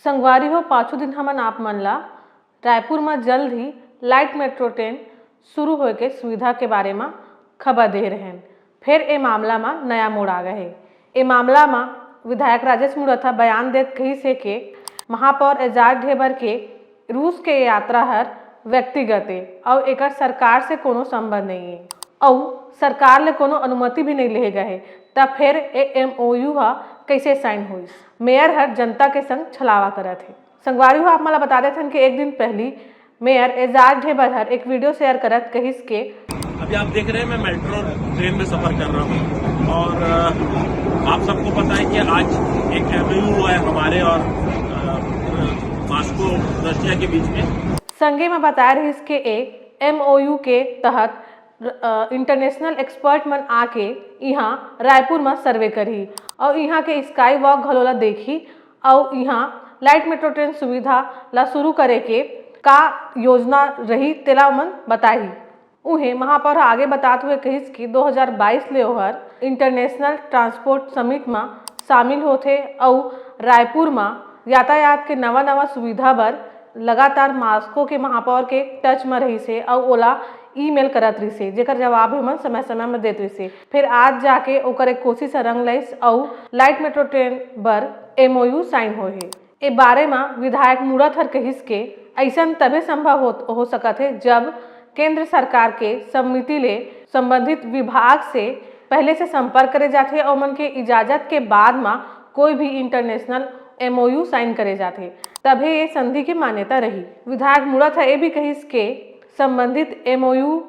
संगवारी हो पाँचों दिन हमन आप मन ला रायपुर में जल्द ही लाइट मेट्रो ट्रेन शुरू होए के सुविधा के बारे में खबर दे रहे हैं। फिर ए मामला में नया मोड़ आ गए है। ए मामला में विधायक राजेश मुरथा बयान देत कही से के महापौर एजाज ढेबर के रूस के यात्रा हर व्यक्तिगत है और एक सरकार से कोनो संबंध नहीं है और सरकार ले कोनो अनुमति भी नहीं ले गए है। तब फिर MOU कैसे साइन हुई? मेयर हर जनता के संग छलावा करत है। संगवारी हो आप मला बता देते कि एक दिन पहले मेयर एजाज ढेबर हर एक वीडियो शेयर करत कहिस के अभी आप देख रहे हैं मैं मेट्रो ट्रेन में सफर कर रहा हूँ और आप सबको पता है कि आज एक MOU हुआ है हमारे और मॉस्को रशिया के बीच में। संगे में बता रही इसके एक MOU के तहत इंटरनेशनल एक्सपर्ट मन आके यहाँ रायपुर में सर्वे करी और यहाँ के स्काई वॉक घलोला देखी और यहाँ लाइट मेट्रो ट्रेन सुविधा ला शुरू करे के का योजना रही तेला मन बताई। उन्हें महापौर आगे बताते हुए कहिस कि 2022 ले ओहर इंटरनेशनल ट्रांसपोर्ट समिट में शामिल होते और रायपुर में यातायात के नवा सुविधा बर लगातार मॉस्को के महापौर के टच में रही से और ओला ईमेल करत रही से जेकर जवाब हमन समय में देते से। फिर आज जाके ओकर एक कोशिश रंग लइस और लाइट मेट्रो ट्रेन बर MOU साइन होए है। ए बारे में विधायक मुरथ हर कहिस के ऐसा तबे संभव हो सकत है जब केंद्र सरकार के समिति ले संबंधित विभाग से पहले से संपर्क करे जाते और मन के इजाजत के बाद में कोई भी इंटरनेशनल MOU साइन करे जाते तभी ये संधि की मान्यता रही। विधायक मुरथ ये भी कहिस के संबंधित MOU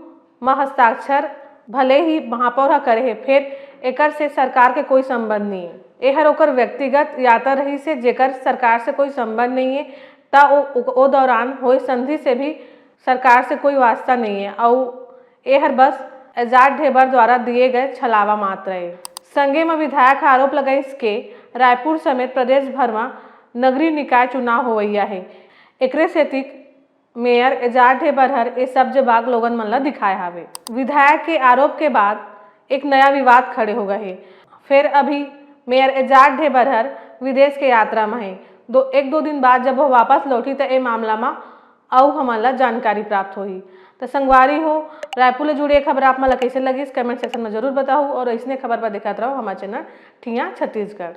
में हस्ताक्षर भले ही महापौर करे है फिर एकर से सरकार के कोई संबंध नहीं है। एहर ओकर व्यक्तिगत यात्रा रही से जेकर सरकार से कोई संबंध नहीं है ता ओ दौरान होए संधि से भी सरकार से कोई वास्ता नहीं है और एहर बस एजाज ढेबर द्वारा दिए गए छलावा मात्र है। संगे में विधायक आरोप लगाइस के रायपुर समेत प्रदेश भर में नगरीय निकाय चुनाव होवैया है। एकरे सेतिक मेयर एजाज ढेबर हर ए सब जवाब लोगन मन ला दिखाए हावे। विधायक के आरोप के बाद एक नया विवाद खड़े हो गए है। फिर अभी मेयर एजाज ढेबर हर विदेश के यात्रा में है। एक दो दिन बाद जब वो वापस लौटी तो ए मामला में और हमारा जानकारी प्राप्त हुई। तो संगवारी हो रायपुर ले जुड़ी खबर आप मला कैसे लगी इस कमेंट सेक्शन में जरूर बताओ और इसने खबर पर दिखाते रहो हमारे चैनल ठिया छत्तीसगढ़।